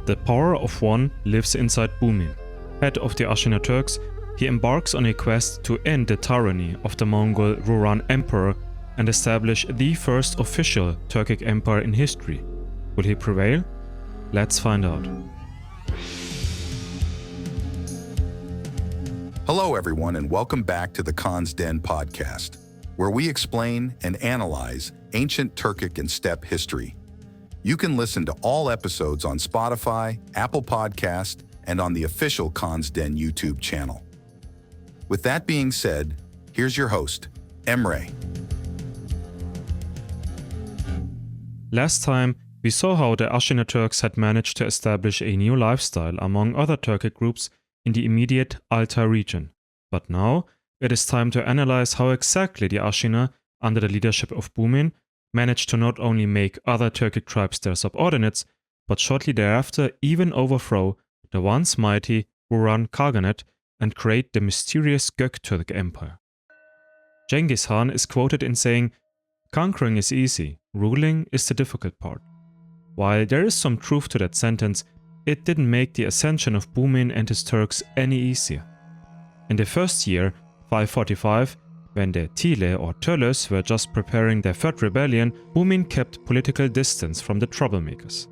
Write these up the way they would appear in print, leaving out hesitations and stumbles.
The power of one lives inside Bumin. Head of the Ashina Turks, he embarks on a quest to end the tyranny of the Mongol Rouran Emperor and establish the first official Turkic Empire in history. Will he prevail? Let's find out. Hello everyone and welcome back to the Khan's Den podcast, where we explain and analyze ancient Turkic and steppe history. You can listen to all episodes on Spotify, Apple Podcast, and on the official Khan's Den YouTube channel. With that being said, here's your host, Emre. Last time, we saw how the Ashina Turks had managed to establish a new lifestyle among other Turkic groups in the immediate Altai region. But now, it is time to analyze how exactly the Ashina, under the leadership of Bumin, managed to not only make other Turkic tribes their subordinates, but shortly thereafter even overthrow the once mighty Ruran Khaganate and create the mysterious Gokturk Empire. Genghis Khan is quoted in saying, "Conquering is easy, ruling is the difficult part." While there is some truth to that sentence, it didn't make the ascension of Bumin and his Turks any easier. In the first year, 545, when the Tiele or Töles were just preparing their third rebellion, Bumin kept political distance from the troublemakers.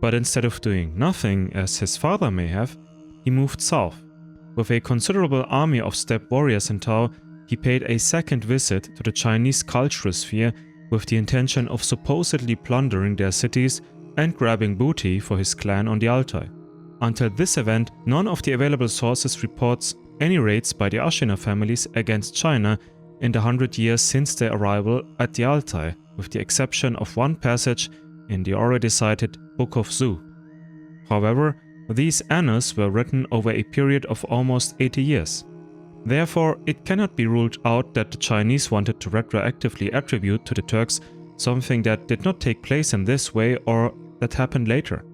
But instead of doing nothing, as his father may have, he moved south. With a considerable army of steppe warriors in tow, he paid a second visit to the Chinese cultural sphere with the intention of supposedly plundering their cities and grabbing booty for his clan on the Altai. Until this event, none of the available sources reports any raids by the Ashina families against China in the 100 years since their arrival at the Altai, with the exception of one passage in the already cited Book of Zu. However, these annals were written over a period of almost 80 years. Therefore, it cannot be ruled out that the Chinese wanted to retroactively attribute to the Turks something that did not take place in this way or that happened later.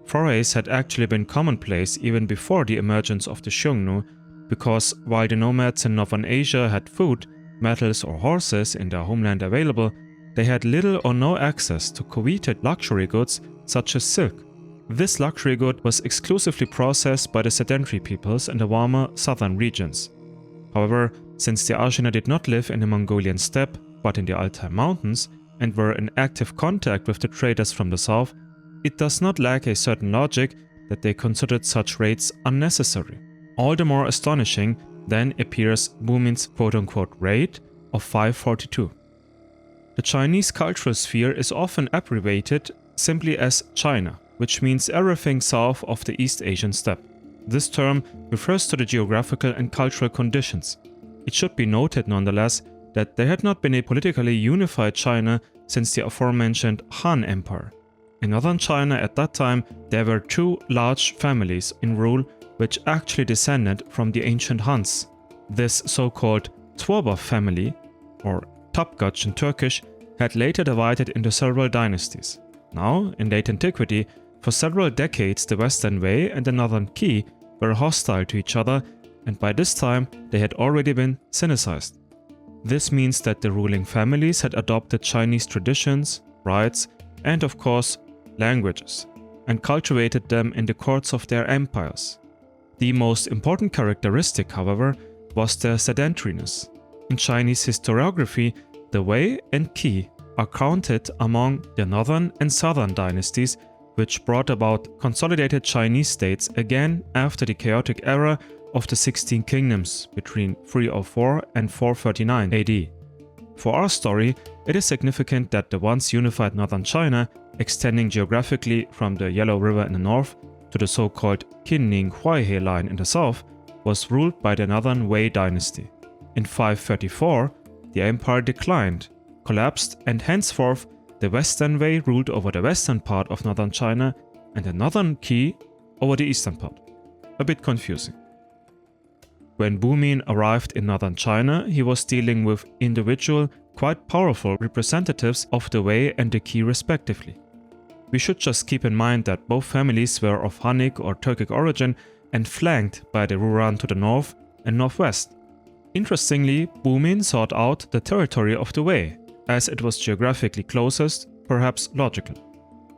Forays had actually been commonplace even before the emergence of the Xiongnu, because while the nomads in northern Asia had food, metals or horses in their homeland available, they had little or no access to coveted luxury goods such as silk. This luxury good was exclusively processed by the sedentary peoples in the warmer southern regions. However, since the Ashina did not live in the Mongolian steppe but in the Altai mountains and were in active contact with the traders from the south, it does not lack a certain logic that they considered such raids unnecessary. All the more astonishing then appears Bumin's quote-unquote raid of 542. The Chinese cultural sphere is often abbreviated simply as China, which means everything south of the East Asian steppe. This term refers to the geographical and cultural conditions. It should be noted nonetheless that there had not been a politically unified China since the aforementioned Han Empire. In northern China at that time, there were two large families in rule which actually descended from the ancient Huns. This so-called Twabov family, or Topkach in Turkish, had later divided into several dynasties. Now, in late antiquity, for several decades the Western Wei and the Northern Qi were hostile to each other, and by this time they had already been Sinicized. This means that the ruling families had adopted Chinese traditions, rites, and of course, languages, and cultivated them in the courts of their empires. The most important characteristic, however, was their sedentariness. In Chinese historiography, the Wei and Qi are counted among the northern and southern dynasties, which brought about consolidated Chinese states again after the chaotic era of the 16 kingdoms between 304 and 439 AD. For our story, it is significant that the once unified northern China, extending geographically from the Yellow River in the north to the so-called Qinning-Huaihe line in the south, was ruled by the northern Wei dynasty. In 534, the empire declined, collapsed, and henceforth the Western Wei ruled over the western part of northern China and the northern Qi over the eastern part. A bit confusing. When Bumin arrived in northern China, he was dealing with individual, quite powerful representatives of the Wei and the Qi respectively. We should just keep in mind that both families were of Hunnic or Turkic origin and flanked by the Ruran to the north and northwest. Interestingly, Bumin sought out the territory of the Wei, as it was geographically closest, perhaps logical.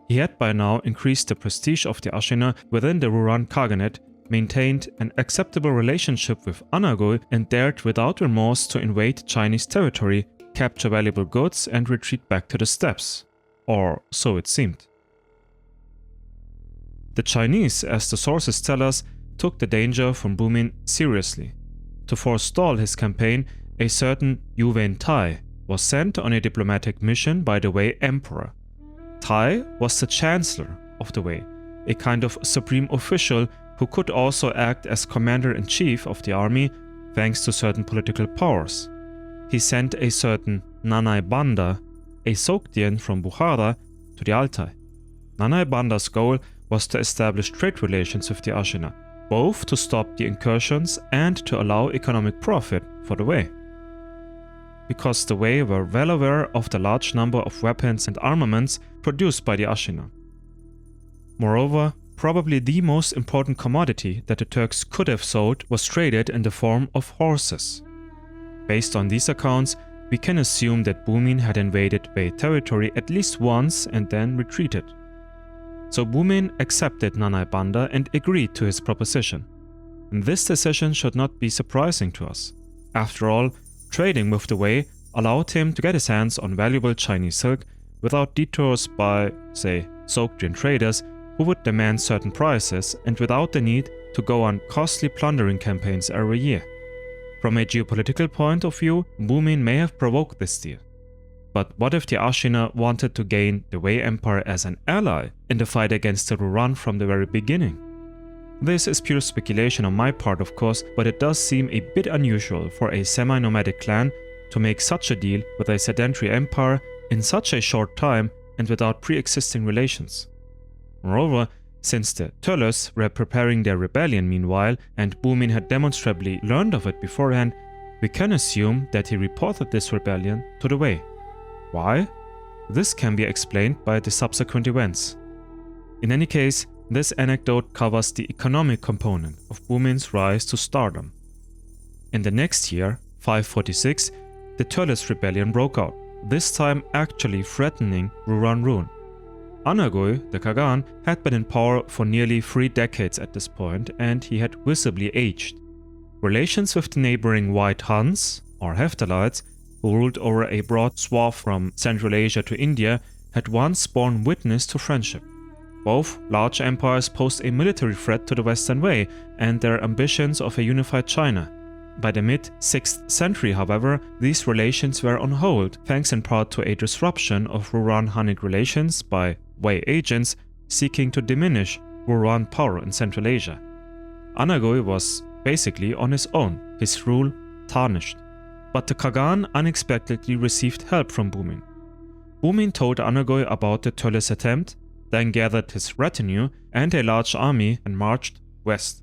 He had by now increased the prestige of the Ashina within the Ruran Khaganate, maintained an acceptable relationship with Anagui, and dared without remorse to invade Chinese territory, capture valuable goods and retreat back to the steppes. Or so it seemed. The Chinese, as the sources tell us, took the danger from Bumin seriously. To forestall his campaign, a certain Yu Tai was sent on a diplomatic mission by the Wei Emperor. Tai was the chancellor of the Wei, a kind of supreme official who could also act as commander-in-chief of the army thanks to certain political powers. He sent a certain Nanai Banda, a Sogdian from Bukhara, to the Altai. Nanai Banda's goal was to establish trade relations with the Ashina, both to stop the incursions and to allow economic profit for the Wei. Because the Wei were well aware of the large number of weapons and armaments produced by the Ashina. Moreover, probably the most important commodity that the Turks could have sold was traded in the form of horses. Based on these accounts, we can assume that Bumin had invaded Wei territory at least once and then retreated. So Bumin accepted Nanai Banda and agreed to his proposition. And this decision should not be surprising to us. After all, trading with the Wei allowed him to get his hands on valuable Chinese silk without detours by, say, Sogdian traders who would demand certain prices and without the need to go on costly plundering campaigns every year. From a geopolitical point of view, Bumin may have provoked this deal. But what if the Ashina wanted to gain the Wei Empire as an ally in the fight against the Ruran from the very beginning? This is pure speculation on my part, of course, but it does seem a bit unusual for a semi-nomadic clan to make such a deal with a sedentary empire in such a short time and without pre-existing relations. Moreover, since the Tölös were preparing their rebellion meanwhile and Bumin had demonstrably learned of it beforehand, we can assume that he reported this rebellion to the Wei. Why? This can be explained by the subsequent events. In any case, this anecdote covers the economic component of Bumin's rise to stardom. In the next year, 546, the Tölös rebellion broke out, this time actually threatening Ruran Rune. Anagui, the kagan, had been in power for nearly 3 decades at this point, and he had visibly aged. Relations with the neighboring White Huns, or Heftalites, who ruled over a broad swath from Central Asia to India, had once borne witness to friendship. Both large empires posed a military threat to the Western Wei and their ambitions of a unified China. By the mid-6th century, however, these relations were on hold, thanks in part to a disruption of Ruran-Hunnic relations by Wei agents seeking to diminish Ruran power in Central Asia. Anagui was basically on his own, his rule tarnished. But the Kagan unexpectedly received help from Bumin. Bumin told Anagui about the Tölös attempt, then gathered his retinue and a large army and marched west.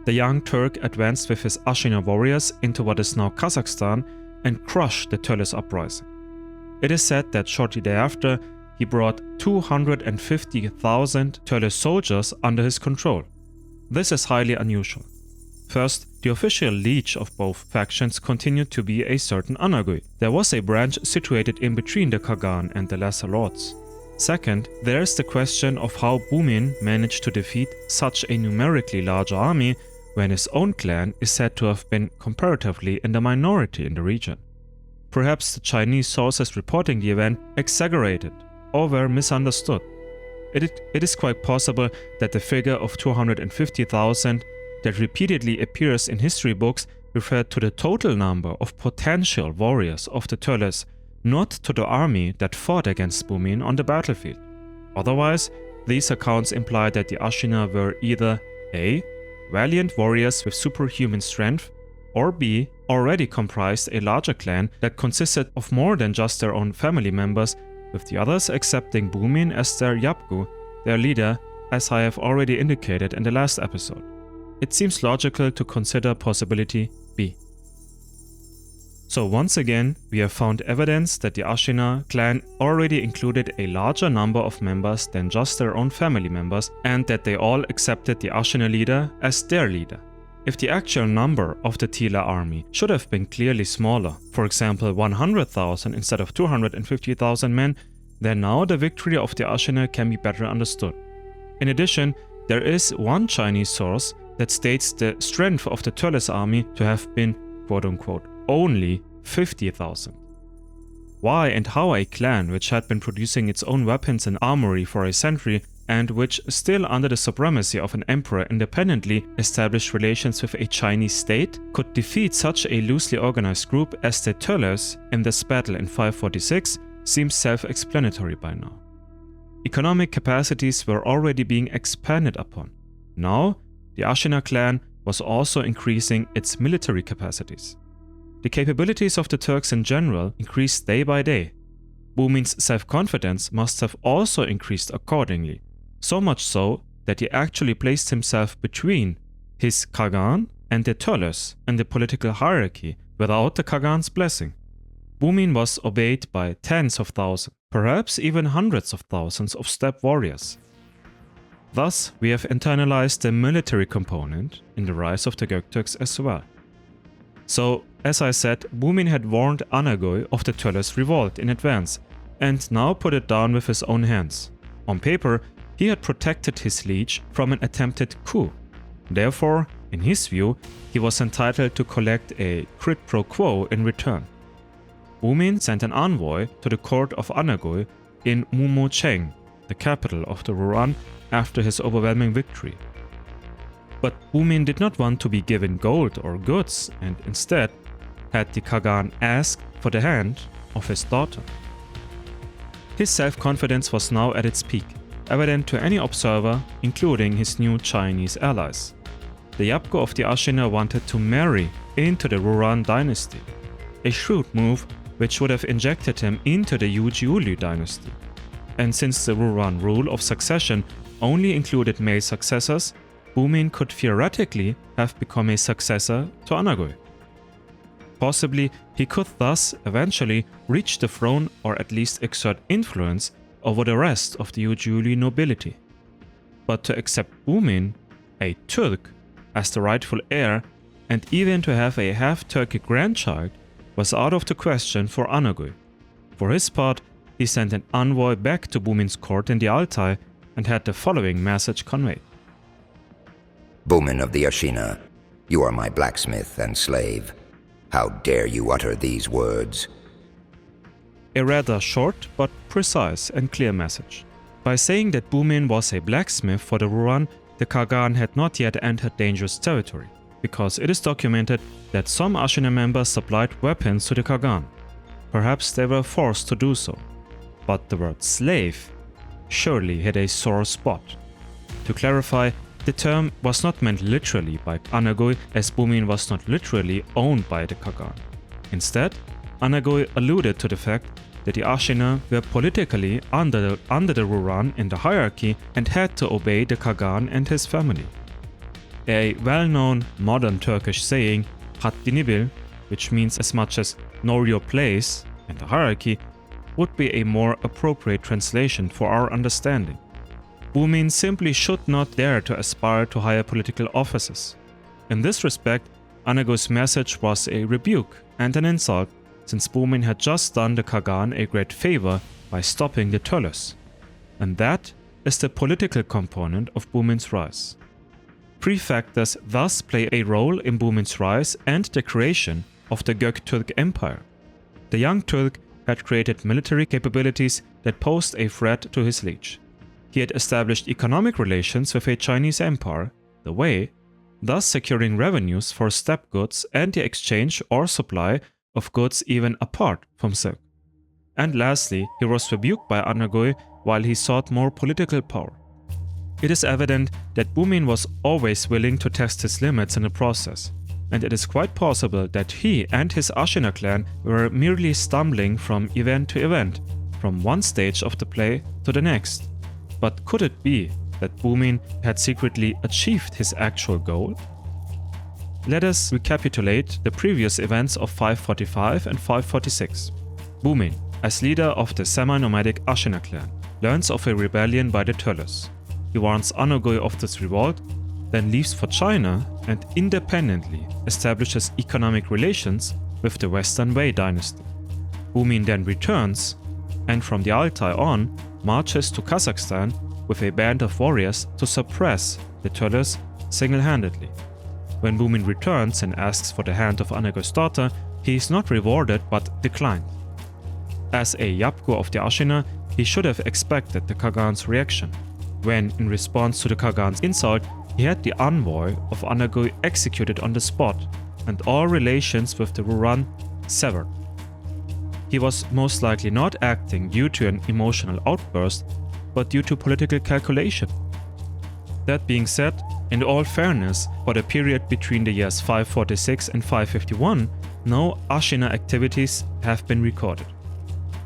The young Turk advanced with his Ashina warriors into what is now Kazakhstan and crushed the Tölös uprising. It is said that shortly thereafter he brought 250,000 Tölös soldiers under his control. This is highly unusual. First, the official liege of both factions continued to be a certain Anagui. There was a branch situated in between the Kagan and the lesser lords. Second, there is the question of how Bumin managed to defeat such a numerically large army when his own clan is said to have been comparatively in the minority in the region. Perhaps the Chinese sources reporting the event exaggerated or were misunderstood. It is quite possible that the figure of 250,000 that repeatedly appears in history books referred to the total number of potential warriors of the Tölös, not to the army that fought against Bumin on the battlefield. Otherwise, these accounts imply that the Ashina were either A. valiant warriors with superhuman strength, or B. already comprised a larger clan that consisted of more than just their own family members, with the others accepting Bumin as their Yapgu, their leader, as I have already indicated in the last episode. It seems logical to consider possibility B. So once again, we have found evidence that the Ashina clan already included a larger number of members than just their own family members, and that they all accepted the Ashina leader as their leader. If the actual number of the Tiele army should have been clearly smaller, for example 100,000 instead of 250,000 men, then now the victory of the Ashina can be better understood. In addition, there is one Chinese source that states the strength of the Turles army to have been, quote-unquote, only 50,000. Why and how a clan which had been producing its own weapons and armory for a century and which, still under the supremacy of an emperor, independently established relations with a Chinese state, could defeat such a loosely organized group as the Turles in this battle in 546 seems self-explanatory by now. Economic capacities were already being expanded upon. Now, the Ashina clan was also increasing its military capacities. The capabilities of the Turks in general increased day by day. Bumin's self-confidence must have also increased accordingly, so much so that he actually placed himself between his kagan and the Turles in the political hierarchy without the kagan's blessing. Bumin was obeyed by tens of thousands, perhaps even hundreds of thousands of steppe warriors. Thus, we have internalized the military component in the rise of the Gokturks as well. So, as I said, Bumin had warned Anagoy of the Turles revolt in advance, and now put it down with his own hands. On paper, he had protected his liege from an attempted coup. Therefore, in his view, he was entitled to collect a quid pro quo in return. Bumin sent an envoy to the court of Anagoy in Mumocheng, the capital of the Ruran, after his overwhelming victory. But Bumin did not want to be given gold or goods, and instead had the kagan ask for the hand of his daughter. His self-confidence was now at its peak, evident to any observer, including his new Chinese allies. The Yapko of the Ashina wanted to marry into the Ruran dynasty, a shrewd move which would have injected him into the Ujiuli dynasty. And since the Ruran rule of succession only included male successors, Bumin could theoretically have become a successor to Anagoy. Possibly, he could thus eventually reach the throne or at least exert influence over the rest of the Ujiuli nobility. But to accept Bumin, a Turk, as the rightful heir, and even to have a half-Turkic grandchild, was out of the question for Anagoy. For his part, he sent an envoy back to Bumin's court in the Altai and had the following message conveyed. Bumin of the Ashina, you are my blacksmith and slave. How dare you utter these words? A rather short but precise and clear message. By saying that Bumin was a blacksmith for the Ruran, the kagan had not yet entered dangerous territory, because it is documented that some Ashina members supplied weapons to the kagan. Perhaps they were forced to do so. But the word slave surely hit a sore spot. To clarify, the term was not meant literally by Anagoy, as Bumin was not literally owned by the kagan. Instead, Anagoy alluded to the fact that the Ashina were politically under the Ruran in the hierarchy and had to obey the kagan and his family. A well-known modern Turkish saying, "Haddini bil," which means as much as "know your place" in the hierarchy, would be a more appropriate translation for our understanding. Bumin simply should not dare to aspire to higher political offices. In this respect, Anagoy's message was a rebuke and an insult, since Bumin had just done the kagan a great favor by stopping the Turles. And that is the political component of Bumin's rise. Three factors thus play a role in Bumin's rise and the creation of the Gokturk Empire. The young Turk had created military capabilities that posed a threat to his liege. He had established economic relations with a Chinese empire, the Wei, thus securing revenues for steppe goods and the exchange or supply of goods even apart from silk. And lastly, he was rebuked by Anagoy while he sought more political power. It is evident that Bumin was always willing to test his limits in the process, and it is quite possible that he and his Ashina clan were merely stumbling from event to event, from one stage of the play to the next. But could it be that Bumin had secretly achieved his actual goal? Let us recapitulate the previous events of 545 and 546. Bumin, as leader of the semi-nomadic Ashina clan, learns of a rebellion by the Turles. He warns Anagoy of this revolt, then leaves for China and independently establishes economic relations with the Western Wei dynasty. Bumin then returns, and from the Altai on marches to Kazakhstan with a band of warriors to suppress the Turks single-handedly. When Bumin returns and asks for the hand of Anagoy's daughter, he is not rewarded but declined. As a Yapgu of the Ashina, he should have expected the Kagan's reaction, when, in response to the Kagan's insult, he had the envoy of Anagoy executed on the spot and all relations with the Ruran severed. He was most likely not acting due to an emotional outburst, but due to political calculation. That being said, in all fairness, for the period between the years 546 and 551, no Ashina activities have been recorded.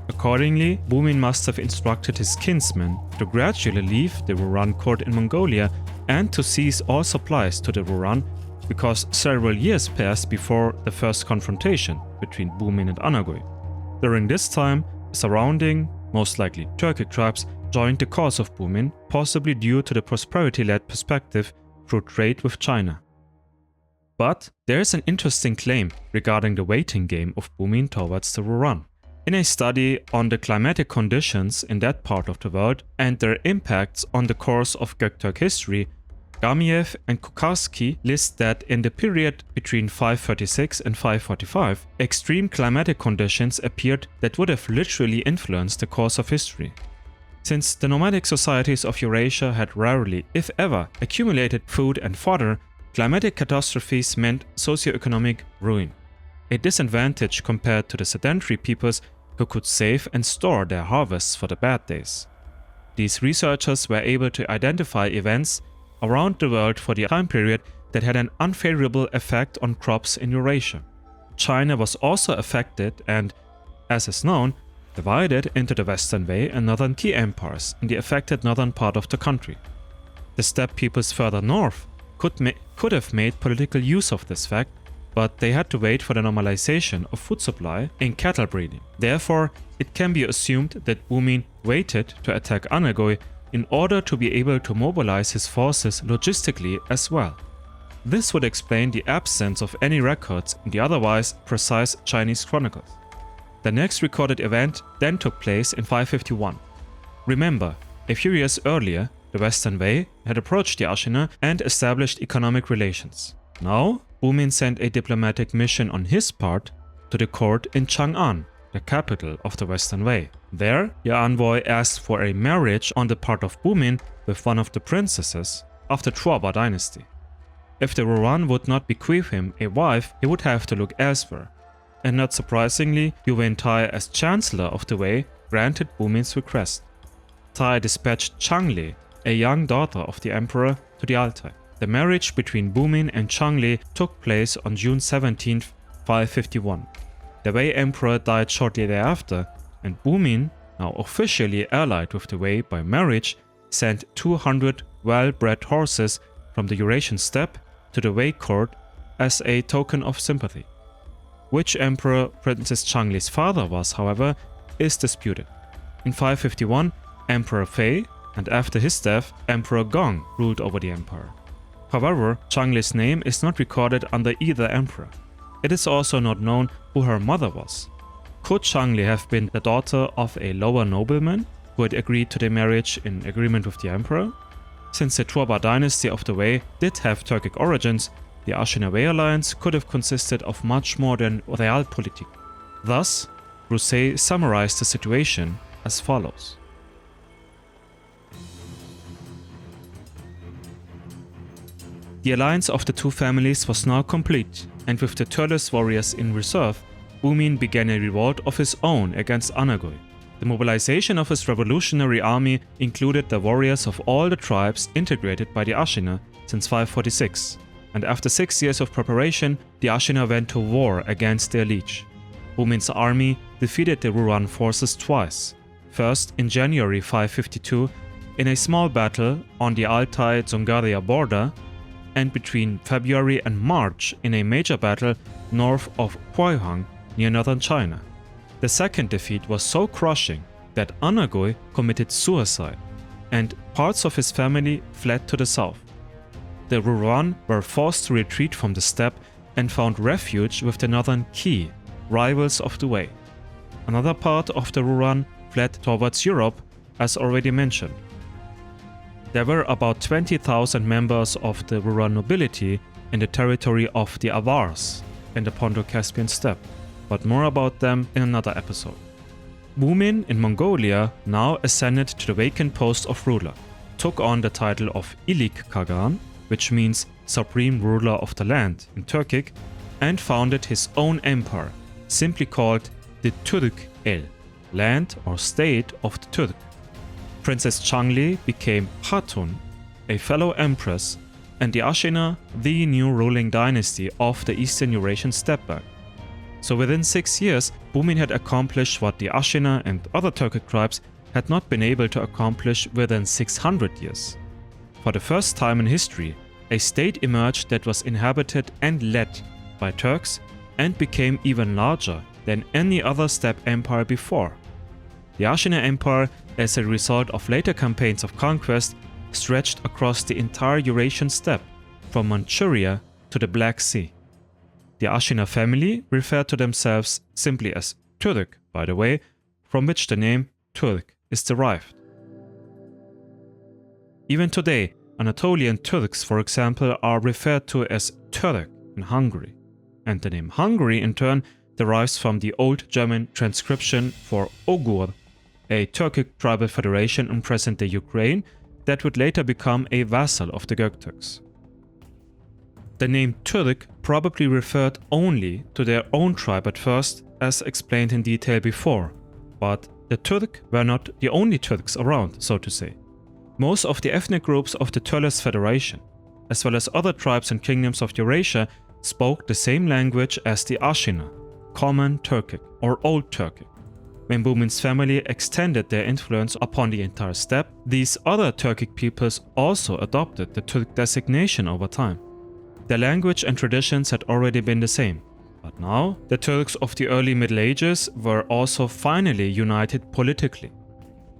Accordingly, Bumin must have instructed his kinsmen to gradually leave the Ruran court in Mongolia and to seize all supplies to the Ruran, because several years passed before the first confrontation between Bumin and Anagoy. During this time, surrounding, most likely Turkic tribes, joined the cause of Bumin, possibly due to the prosperity-led perspective through trade with China. But there is an interesting claim regarding the waiting game of Bumin towards the Ruran. In a study on the climatic conditions in that part of the world and their impacts on the course of Gokturk history, Gamiev and Kukarski list that in the period between 536 and 545, extreme climatic conditions appeared that would have literally influenced the course of history. Since the nomadic societies of Eurasia had rarely, if ever, accumulated food and fodder, climatic catastrophes meant socioeconomic ruin, a disadvantage compared to the sedentary peoples who could save and store their harvests for the bad days. These researchers were able to identify events around the world for the time period that had an unfavorable effect on crops in Eurasia. China was also affected and, as is known, divided into the Western Wei and Northern key empires in the affected northern part of the country. The steppe peoples further north could have made political use of this fact, but they had to wait for the normalization of food supply and cattle breeding. Therefore, it can be assumed that Bumin waited to attack Anagoy in order to be able to mobilize his forces logistically as well. This would explain the absence of any records in the otherwise precise Chinese chronicles. The next recorded event then took place in 551. Remember, a few years earlier, the Western Wei had approached the Ashina and established economic relations. Now, Bumin sent a diplomatic mission on his part to the court in Chang'an, the capital of the Western Wei. There, the envoy asked for a marriage on the part of Bumin with one of the princesses of the Tuoba dynasty. If the Ruran would not bequeath him a wife, he would have to look elsewhere. And not surprisingly, Yuwen Tai, as chancellor of the Wei, granted Bumin's request. Tai dispatched Changle, a young daughter of the emperor, to the Altai. The marriage between Bumin and Changle took place on June 17, 551. The Wei emperor died shortly thereafter, and Bumin, now officially allied with the Wei by marriage, sent 200 well-bred horses from the Eurasian steppe to the Wei court as a token of sympathy. Which emperor Princess Changle's father was, however, is disputed. In 551, Emperor Fei, and after his death, Emperor Gong ruled over the empire. However, Changle's name is not recorded under either emperor. It is also not known who her mother was. Could Changle have been the daughter of a lower nobleman who had agreed to the marriage in agreement with the emperor? Since the Tuoba dynasty of the Wei did have Turkic origins, the Ashina-Wei alliance could have consisted of much more than realpolitik. Thus, Broussais summarized the situation as follows. The alliance of the two families was now complete, and with the Turles warriors in reserve, Bumin began a revolt of his own against Anagoy. The mobilization of his revolutionary army included the warriors of all the tribes integrated by the Ashina since 546, and after 6 years of preparation, the Ashina went to war against their liege. Bumin's army defeated the Ruran forces twice, first in January 552 in a small battle on the Altai-Dzungaria border, and between February and March in a major battle north of Huaihang near northern China. The second defeat was so crushing that Anagoy committed suicide, and parts of his family fled to the south. The Ruran were forced to retreat from the steppe and found refuge with the northern Qi, rivals of the Wei. Another part of the Ruran fled towards Europe, as already mentioned. There were about 20,000 members of the Ruran nobility in the territory of the Avars in the Ponto-Caspian steppe, but more about them in another episode. Bumin in Mongolia now ascended to the vacant post of ruler, took on the title of Ilik Kagan, which means supreme ruler of the land in Turkic, and founded his own empire, simply called the Turkic El, land or state of the Turk. Princess Changli became Hatun, a fellow empress, and the Ashina the new ruling dynasty of the Eastern Eurasian steppe. So within 6 years, Bumin had accomplished what the Ashina and other Turkic tribes had not been able to accomplish within 600 years. For the first time in history, a state emerged that was inhabited and led by Turks and became even larger than any other steppe empire before. The Ashina Empire, as a result of later campaigns of conquest, stretched across the entire Eurasian steppe, from Manchuria to the Black Sea. The Ashina family referred to themselves simply as Turk, by the way, from which the name Turk is derived. Even today, Anatolian Turks, for example, are referred to as Turk in Hungary, and the name Hungary in turn derives from the Old German transcription for Ogur, a Turkic tribal federation in present-day Ukraine that would later become a vassal of the Gokturks. The name Turk probably referred only to their own tribe at first, as explained in detail before, but the Turk were not the only Turks around, so to say. Most of the ethnic groups of the Turles Federation, as well as other tribes and kingdoms of Eurasia, spoke the same language as the Ashina, Common Turkic or Old Turkic. When Bumin's family extended their influence upon the entire steppe, these other Turkic peoples also adopted the Turk designation over time. Their language and traditions had already been the same, but now the Turks of the early Middle Ages were also finally united politically.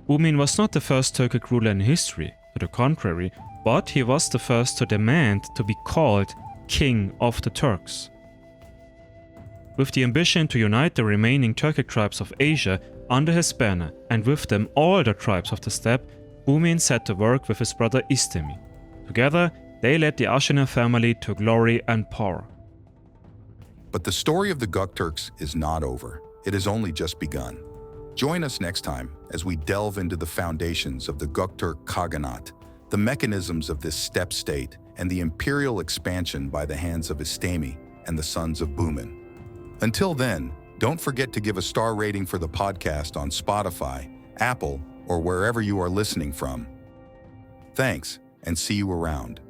Bumin was not the first Turkic ruler in history, to the contrary, but he was the first to demand to be called King of the Turks. With the ambition to unite the remaining Turkic tribes of Asia under his banner, and with them all the tribes of the steppe, Bumin set to work with his brother Istemi. Together, they led the Ashina family to glory and power. But the story of the Gokturks is not over. It has only just begun. Join us next time as we delve into the foundations of the Gokturk Khaganate, the mechanisms of this steppe state, and the imperial expansion by the hands of Istemi and the sons of Bumin. Until then, don't forget to give a star rating for the podcast on Spotify, Apple, or wherever you are listening from. Thanks, and see you around.